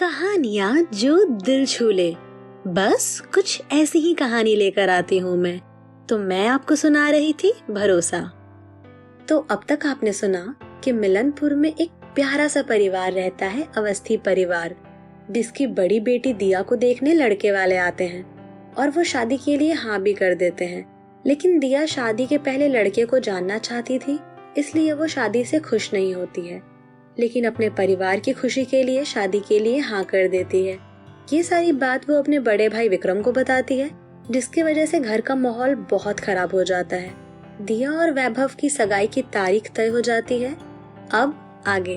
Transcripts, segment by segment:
कहानियाँ जो दिल छू ले, बस कुछ ऐसी ही कहानी लेकर आती हूँ मैं। तो मैं आपको सुना रही थी भरोसा। तो अब तक आपने सुना कि मिलनपुर में एक प्यारा सा परिवार रहता है, अवस्थी परिवार, जिसकी बड़ी बेटी दिया को देखने लड़के वाले आते हैं और वो शादी के लिए हाँ भी कर देते हैं। लेकिन दिया शादी के पहले लड़के को जानना चाहती थी, इसलिए वो शादी से खुश नहीं होती है, लेकिन अपने परिवार की खुशी के लिए शादी के लिए हाँ कर देती है। ये सारी बात वो अपने बड़े भाई विक्रम को बताती है, जिसकी वजह से घर का माहौल बहुत खराब हो जाता है। दिया और वैभव की सगाई की तारीख तय हो जाती है। अब आगे।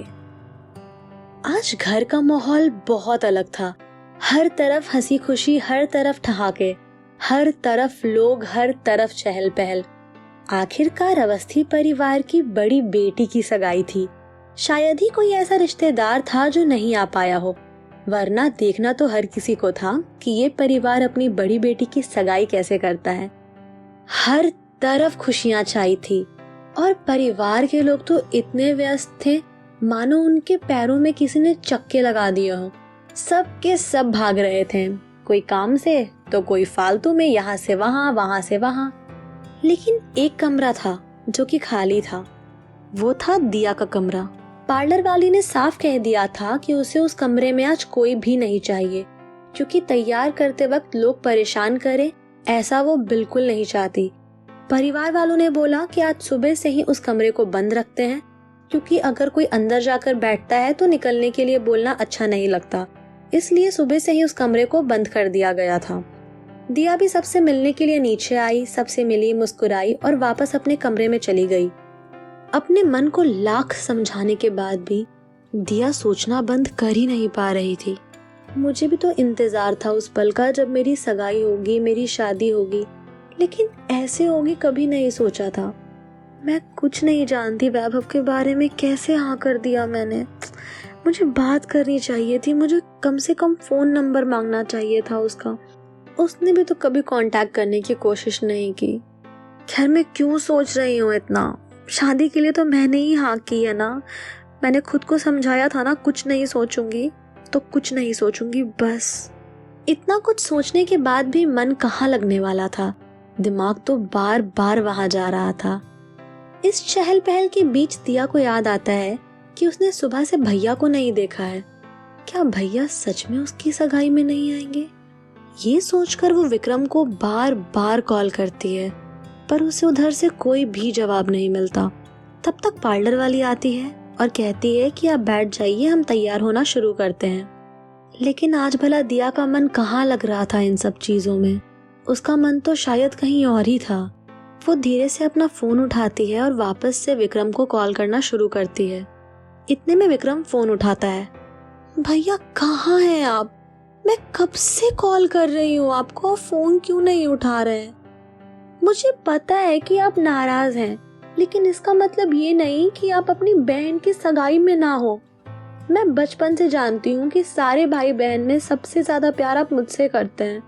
आज घर का माहौल बहुत अलग था। हर तरफ हंसी खुशी, हर तरफ ठहाके, हर तरफ लोग, हर तरफ चहल पहल। आखिरकार अवस्थी परिवार की बड़ी बेटी की सगाई थी। शायद ही कोई ऐसा रिश्तेदार था जो नहीं आ पाया हो, वरना देखना तो हर किसी को था कि ये परिवार अपनी बड़ी बेटी की सगाई कैसे करता है। हर तरफ खुशियां छाई थी और परिवार के लोग तो इतने व्यस्त थे मानो उनके पैरों में किसी ने चक्के लगा दिए हो। सब के सब भाग रहे थे, कोई काम से तो कोई फालतू में, यहाँ से वहां, वहां से वहां। लेकिन एक कमरा था जो कि खाली था। वो था दिया का कमरा। पार्लर वाली ने साफ कह दिया था कि उसे उस कमरे में आज कोई भी नहीं चाहिए, क्योंकि तैयार करते वक्त लोग परेशान करें ऐसा वो बिल्कुल नहीं चाहती। परिवार वालों ने बोला कि आज सुबह से ही उस कमरे को बंद रखते हैं, क्योंकि अगर कोई अंदर जाकर बैठता है तो निकलने के लिए बोलना अच्छा नहीं लगता, इसलिए सुबह से ही उस कमरे को बंद कर दिया गया था। दिया भी सबसे मिलने के लिए नीचे आई, सबसे मिली, मुस्कुराई और वापस अपने कमरे में चली गई। अपने मन को लाख समझाने के बाद भी दिया सोचना बंद कर ही नहीं पा रही थी। मुझे भी तो इंतजार था उस पल का जब मेरी सगाई होगी, मेरी शादी होगी, लेकिन ऐसे होगी कभी नहीं सोचा था। मैं कुछ नहीं जानती वैभव के बारे में, कैसे हाँ कर दिया मैंने। मुझे बात करनी चाहिए थी, मुझे कम से कम फोन नंबर मांगना चाहिए था उसका। उसने भी तो कभी कांटेक्ट करने की कोशिश नहीं की। खैर, मैं क्यों सोच रही हूँ इतना। शादी के लिए तो मैंने ही हाँ की है ना। मैंने खुद को समझाया था ना, कुछ नहीं सोचूंगी तो कुछ नहीं सोचूंगी बस। इतना कुछ सोचने के बाद भी मन कहाँ लगने वाला था। दिमाग तो बार बार वहां जा रहा था। इस चहल पहल के बीच दिया को याद आता है कि उसने सुबह से भैया को नहीं देखा है। क्या भैया सच में उसकी सगाई में नहीं आएंगे? ये सोचकर वो विक्रम को बार बार कॉल करती है, पर उसे उधर से कोई भी जवाब नहीं मिलता। तब तक पार्लर वाली आती है और कहती है कि आप बैठ जाइए, हम तैयार होना शुरू करते हैं। लेकिन आज भला दिया का मन कहाँ लग रहा था इन सब चीजों में। उसका मन तो शायद कहीं और ही था। वो धीरे से अपना फोन उठाती है और वापस से विक्रम को कॉल करना शुरू करती है। इतने में विक्रम फोन उठाता है। भैया कहाँ हैं आप? मैं कब से कॉल कर रही हूँ आपको, फोन क्यों नहीं उठा रहे हैं? मुझे पता है कि आप नाराज हैं, लेकिन इसका मतलब ये नहीं कि आप अपनी बहन की सगाई में ना हो। मैं बचपन से जानती हूँ कि सारे भाई बहन में सबसे ज्यादा प्यार आप मुझसे करते हैं।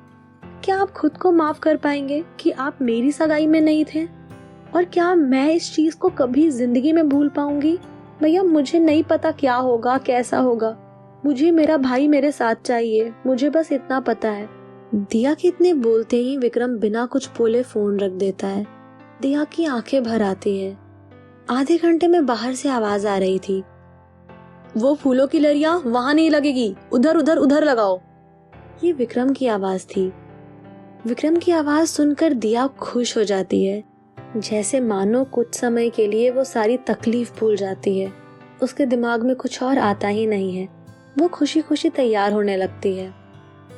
क्या आप खुद को माफ कर पाएंगे कि आप मेरी सगाई में नहीं थे? और क्या मैं इस चीज को कभी जिंदगी में भूल पाऊंगी? भैया, मुझे नहीं पता क्या होगा, कैसा होगा। मुझे मेरा भाई मेरे साथ चाहिए, मुझे बस इतना पता है। दिया के इतने बोलते ही विक्रम बिना कुछ बोले फोन रख देता है। दिया की आंखें भर आती है। आधे घंटे में बाहर से आवाज आ रही थी, वो फूलों की लड़ियां वहां नहीं लगेगी, उधर उधर उधर लगाओ। ये विक्रम की आवाज थी। विक्रम की आवाज सुनकर दिया खुश हो जाती है, जैसे मानो कुछ समय के लिए वो सारी तकलीफ भूल जाती है। उसके दिमाग में कुछ और आता ही नहीं है। वो खुशी खुशी तैयार होने लगती है।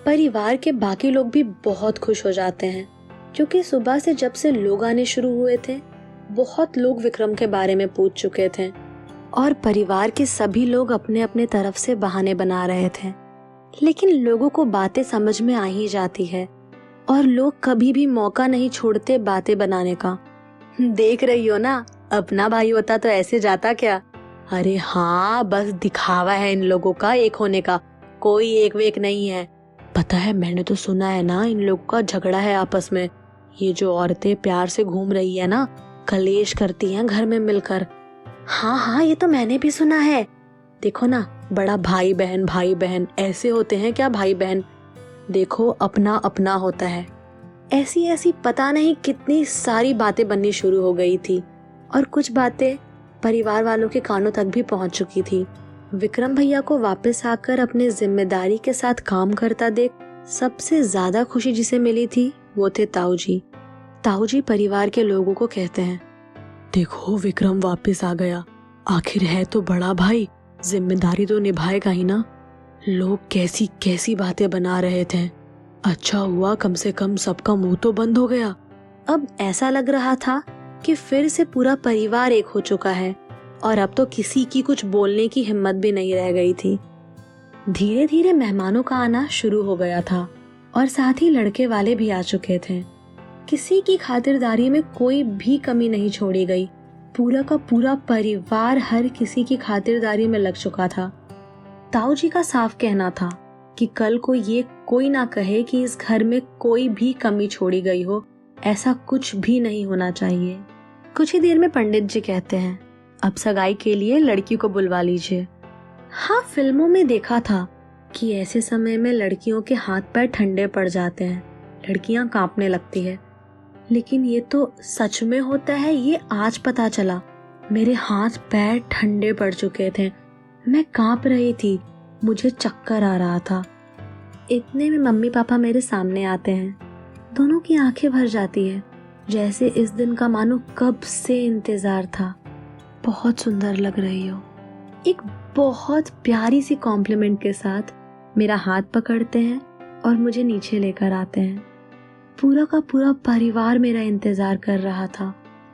परिवार के बाकी लोग भी बहुत खुश हो जाते हैं, क्योंकि सुबह से जब से लोग आने शुरू हुए थे, बहुत लोग विक्रम के बारे में पूछ चुके थे और परिवार के सभी लोग अपने अपने तरफ से बहाने बना रहे थे। लेकिन लोगों को बातें समझ में आ ही जाती है और लोग कभी भी मौका नहीं छोड़ते बातें बनाने का। देख रही हो ना, अपना भाई होता तो ऐसे जाता क्या? अरे हाँ, बस दिखावा है इन लोगों का एक होने का, कोई एक वेक नहीं है। पता है, मैंने तो सुना है ना, इन लोगों का झगड़ा है आपस में। ये जो औरतें प्यार से घूम रही है ना, कलेश करती हैं घर में मिलकर। हाँ हाँ, ये तो मैंने भी सुना है। देखो ना, बड़ा भाई बहन ऐसे होते हैं क्या भाई बहन? देखो अपना अपना होता है। ऐसी ऐसी पता नहीं कितनी सारी बातें बननी शुरू हो गई थी और कुछ बातें परिवार वालों के कानों तक भी पहुंच चुकी थी। विक्रम भैया को वापस आकर अपने जिम्मेदारी के साथ काम करता देख सबसे ज्यादा खुशी जिसे मिली थी वो थे ताऊ जी। ताऊ जी परिवार के लोगों को कहते हैं, देखो विक्रम वापस आ गया, आखिर है तो बड़ा भाई, जिम्मेदारी तो निभाएगा ही ना। लोग कैसी कैसी बातें बना रहे थे, अच्छा हुआ कम से कम सबका मुंह तो बंद हो गया। अब ऐसा लग रहा था कि फिर से पूरा परिवार एक हो चुका है और अब तो किसी की कुछ बोलने की हिम्मत भी नहीं रह गई थी। धीरे धीरे मेहमानों का आना शुरू हो गया था और साथ ही लड़के वाले भी आ चुके थे। किसी की खातिरदारी में कोई भी कमी नहीं छोड़ी गई। पूरा का पूरा परिवार हर किसी की खातिरदारी में लग चुका था। ताऊ जी का साफ कहना था कि कल को ये कोई ना कहे कि इस घर में कोई भी कमी छोड़ी गई हो, ऐसा कुछ भी नहीं होना चाहिए। कुछ ही देर में पंडित जी कहते हैं, अब सगाई के लिए लड़की को बुलवा लीजिए। हाँ, फिल्मों में देखा था कि ऐसे समय में लड़कियों के हाथ पैर ठंडे पड़ जाते हैं, लड़कियां कांपने लगती है, लेकिन ये तो सच में होता है। ये आज पता चला। मेरे हाथ पैर ठंडे पड़ चुके थे, मैं कांप रही थी, मुझे चक्कर आ रहा था। इतने में मम्मी पापा मेरे सामने आते हैं। दोनों की आंखें भर जाती है, जैसे इस दिन का मानो कब से इंतजार था। बहुत सुंदर लग रही हो, एक बहुत प्यारी सी कॉम्प्लीमेंट के साथ मेरा हाथ पकड़ते हैं और मुझे नीचे लेकर आते हैं। पूरा का पूरा परिवार मेरा इंतजार कर रहा था।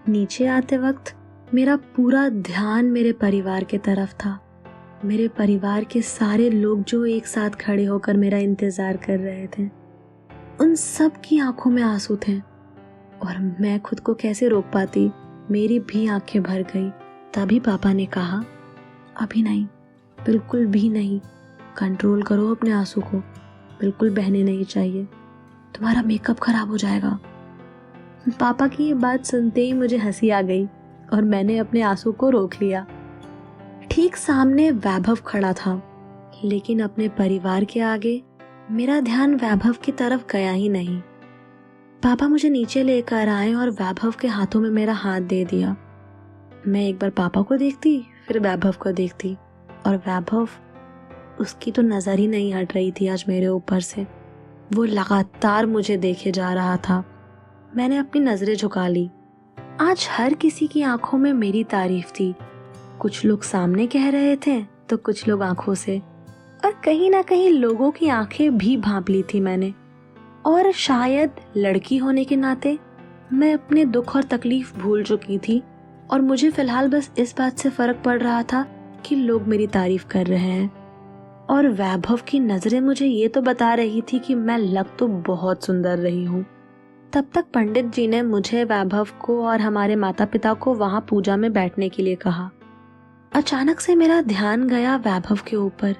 नीचे आते वक्त मेरा पूरा ध्यान मेरे परिवार की तरफ था। मेरे परिवार के सारे लोग जो एक साथ खड़े होकर मेरा इंतजार कर रहे थे, उन सब की आंखों में आंसू थे और मैं खुद को कैसे रोक पाती, मेरी भी आंखें भर गई। तभी पापा ने कहा, अभी नहीं, बिल्कुल भी नहीं, कंट्रोल करो अपने आंसू को, बिल्कुल बहने नहीं चाहिए, तुम्हारा मेकअप खराब हो जाएगा। पापा की ये बात सुनते ही मुझे हंसी आ गई और मैंने अपने आंसू को रोक लिया। ठीक सामने वैभव खड़ा था, लेकिन अपने परिवार के आगे मेरा ध्यान वैभव की तरफ गया ही नहीं। पापा मुझे नीचे लेकर आए और वैभव के हाथों में मेरा हाथ दे दिया। मैं एक बार पापा को देखती, फिर वैभव को देखती और वैभव, उसकी तो नजर ही नहीं हट रही थी आज मेरे ऊपर से। वो लगातार मुझे देखे जा रहा था। मैंने अपनी नजरें झुका ली। आज हर किसी की आंखों में मेरी तारीफ थी। कुछ लोग सामने कह रहे थे तो कुछ लोग आंखों से, और कहीं ना कहीं लोगों की आंखें भी भांप ली थी मैंने। और शायद लड़की होने के नाते मैं अपने दुख और तकलीफ भूल चुकी थी और मुझे फिलहाल बस इस बात से फर्क पड़ रहा था कि लोग मेरी तारीफ कर रहे हैं। और वैभव की नजरें मुझे ये तो बता रही थी कि मैं लग तो बहुत सुंदर रही हूँ। तब तक पंडित जी ने मुझे, वैभव को और हमारे माता पिता को वहां पूजा में बैठने के लिए कहा। अचानक से मेरा ध्यान गया वैभव के ऊपर।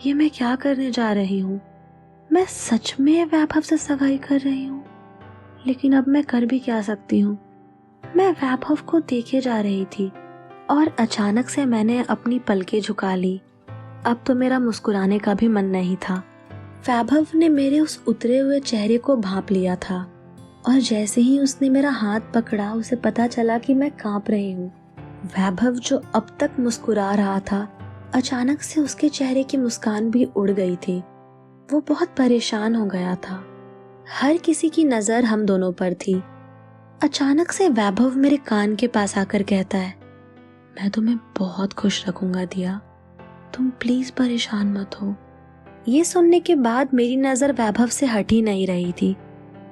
ये मैं क्या करने जा रही हूँ? मैं सच में वैभव से सगाई कर रही हूँ, लेकिन अब मैं कर भी क्या सकती हूँ? मैं वैभव को देखे जा रही थी और अचानक से मैंने अपनी पलकें झुका ली। अब तो मेरा मुस्कुराने का भी मन नहीं था। वैभव ने मेरे उस उतरे हुए चेहरे को भांप लिया था और जैसे ही उसने मेरा हाथ पकड़ा, उसे पता चला कि मैं कांप रही हूँ। वैभव जो अब तक मुस्कुरा रहा था, अचानक से उसके चेहरे की मुस्कान भी उड़ गई थी। वो बहुत परेशान हो गया था। हर किसी की नजर हम दोनों पर थी। अचानक से वैभव मेरे कान के पास आकर कहता है, मैं तुम्हें बहुत खुश रखूंगा दिया, तुम प्लीज परेशान मत हो। ये सुनने के बाद मेरी नजर वैभव से हट ही नहीं रही थी।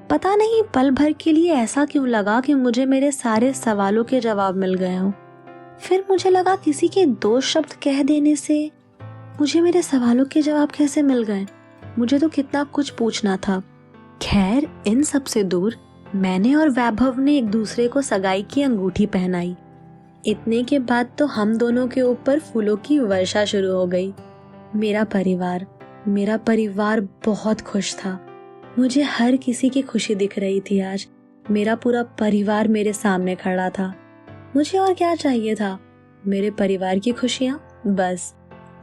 पता नहीं पल भर के लिए ऐसा क्यों लगा कि मुझे मेरे सारे सवालों के जवाब मिल गए हों। फिर मुझे लगा किसी के दो शब्द कह देने से मुझे मेरे सवालों के जवाब कैसे मिल गए। मुझे तो कितना कुछ पूछना था। खैर, इन सब से दूर मैंने और वैभव ने एक दूसरे को सगाई की अंगूठी पहनाई। इतने के बाद तो हम दोनों के ऊपर फूलों की वर्षा शुरू हो गई। मेरा परिवार बहुत खुश था। मुझे हर किसी की खुशी दिख रही थी। आज मेरा पूरा परिवार मेरे सामने खड़ा था। मुझे और क्या चाहिए था? मेरे परिवार की खुशियाँ, बस।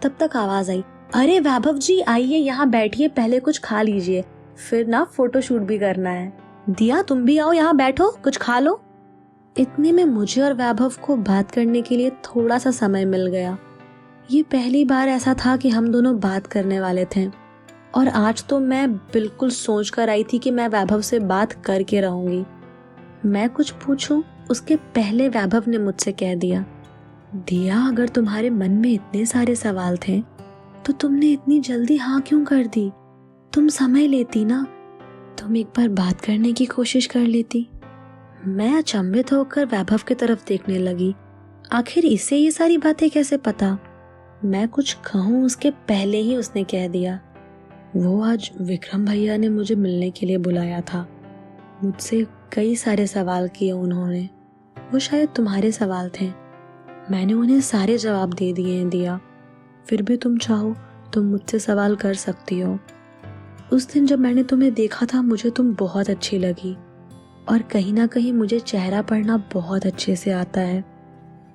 तब तक आवाज आई, अरे वैभव जी आइए, यहाँ बैठिए, पहले कुछ खा लीजिए, फिर ना फोटो शूट भी करना है। दिया तुम भी आओ, यहाँ बैठो, कुछ खा लो। इतने में मुझे और वैभव को बात करने के लिए थोड़ा सा समय मिल गया। ये पहली बार ऐसा था कि हम दोनों बात करने वाले थे, और आज तो मैं बिल्कुल सोच कर आई थी कि मैं वैभव से बात करके रहूंगी। मैं कुछ पूछूं उसके पहले वैभव ने मुझसे कह दिया, दिया अगर तुम्हारे मन में इतने सारे सवाल थे तो तुमने इतनी जल्दी हाँ क्यों कर दी? तुम समय लेती ना, तुम एक बार बात करने की कोशिश कर लेती। मैं अचंभित होकर वैभव की तरफ देखने लगी। आखिर इसे ये सारी बातें कैसे पता? मैं कुछ कहूँ उसके पहले ही उसने कह दिया, वो आज विक्रम भैया ने मुझे मिलने के लिए बुलाया था। मुझसे कई सारे सवाल किए उन्होंने, वो शायद तुम्हारे सवाल थे। मैंने उन्हें सारे जवाब दे दिए हैं दिया, फिर भी तुम चाहो तो मुझसे सवाल कर सकती हो। उस दिन जब मैंने तुम्हें देखा था मुझे तुम बहुत अच्छी लगी, और कहीं ना कहीं मुझे चेहरा पढ़ना बहुत अच्छे से आता है।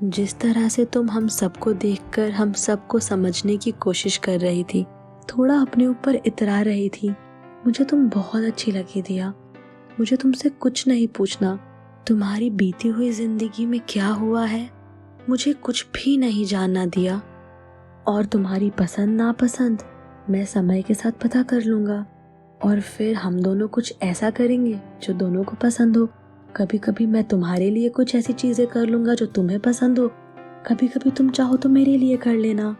जिस तरह से तुम हम सबको देखकर हम सबको समझने की कोशिश कर रही थी, थोड़ा अपने ऊपर इतरा रही थी, मुझे तुम बहुत अच्छी लगी दिया। मुझे तुमसे कुछ नहीं पूछना, तुम्हारी बीती हुई जिंदगी में क्या हुआ है मुझे कुछ भी नहीं जानना दिया, और तुम्हारी पसंद नापसंद मैं समय के साथ पता कर लूँगा, और फिर हम दोनों कुछ ऐसा करेंगे जो दोनों को पसंद हो। कभी कभी मैं तुम्हारे लिए कुछ ऐसी चीज़ें कर लूँगा जो तुम्हें पसंद हो, कभी कभी तुम चाहो तो मेरे लिए कर लेना।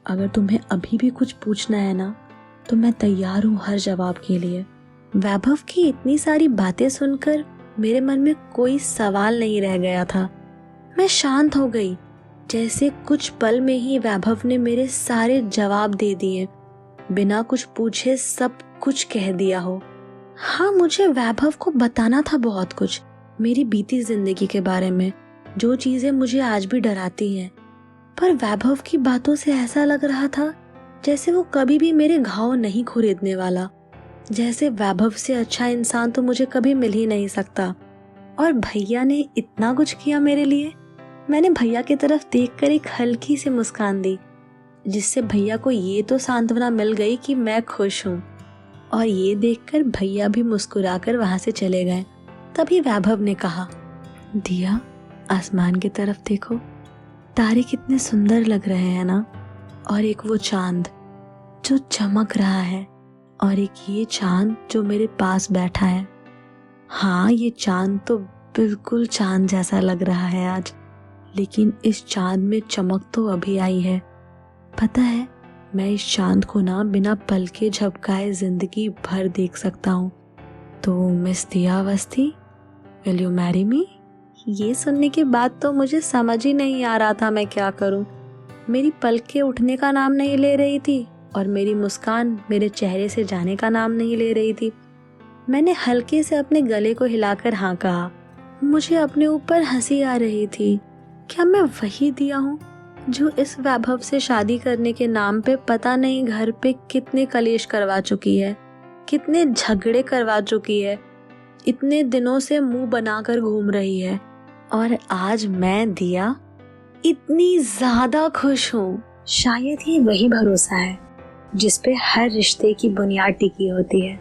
अगर तुम्हें अभी भी कुछ पूछना है ना तो मैं तैयार हूँ हर जवाब के लिए। वैभव की इतनी सारी बातें सुनकर मेरे मन में कोई सवाल नहीं रह गया था। मैं शांत हो गई, जैसे कुछ पल में ही वैभव ने मेरे सारे जवाब दे दिए, बिना कुछ पूछे सब कुछ कह दिया हो। हाँ, मुझे वैभव को बताना था बहुत कुछ मेरी बीती जिंदगी के बारे में, जो चीजें मुझे आज भी डराती हैं। पर वैभव की बातों से ऐसा लग रहा था जैसे वो कभी भी मेरे घाव नहीं खरीदने वाला, जैसे वैभव से अच्छा इंसान तो मुझे कभी मिल ही नहीं सकता। और भैया ने इतना कुछ किया मेरे लिए। मैंने भैया की तरफ देखकर एक हल्की सी मुस्कान दी, जिससे भैया को ये तो सांत्वना मिल गई कि मैं खुश हूँ। और ये देखकर भैया भी मुस्कुराकर वहां से चले गए। तभी वैभव ने कहा, दिया आसमान की तरफ देखो, तारे कितने सुंदर लग रहे हैं ना, और एक वो चांद जो चमक रहा है, और एक ये चांद जो मेरे पास बैठा है। हाँ, ये चांद तो बिल्कुल चांद जैसा लग रहा है आज, लेकिन इस चांद में चमक तो अभी आई है। पता है, मैं इस चांद को ना बिना पल के झपकाए जिंदगी भर देख सकता हूँ। तो मिस दिया Awasthi, will you marry me? ये सुनने के बाद तो मुझे समझ ही नहीं आ रहा था मैं क्या करूँ। मेरी पलकें उठने का नाम नहीं ले रही थी, और मेरी मुस्कान मेरे चेहरे से जाने का नाम नहीं ले रही थी। मैंने हल्के से अपने गले को हिलाकर हाँ कहा। मुझे अपने ऊपर हंसी आ रही थी। क्या मैं वही दिया हूँ जो इस वैभव से शादी करने के नाम पे पता नहीं घर पे कितने कलेश करवा चुकी है, कितने झगड़े करवा चुकी है, इतने दिनों से मुंह बनाकर घूम रही है, और आज मैं दिया इतनी ज्यादा खुश हूँ। शायद ये वही भरोसा है जिस पे हर रिश्ते की बुनियाद टिकी होती है।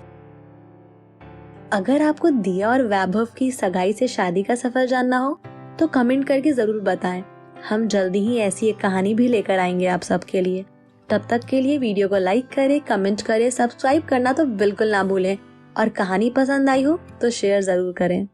अगर आपको दिया और वैभव की सगाई से शादी का सफर जानना हो तो कमेंट करके जरूर बताएं। हम जल्दी ही ऐसी एक कहानी भी लेकर आएंगे आप सबके लिए। तब तक के लिए वीडियो को लाइक करें, कमेंट करें, सब्सक्राइब करना तो बिल्कुल ना भूलें, और कहानी पसंद आई हो तो शेयर जरूर करें।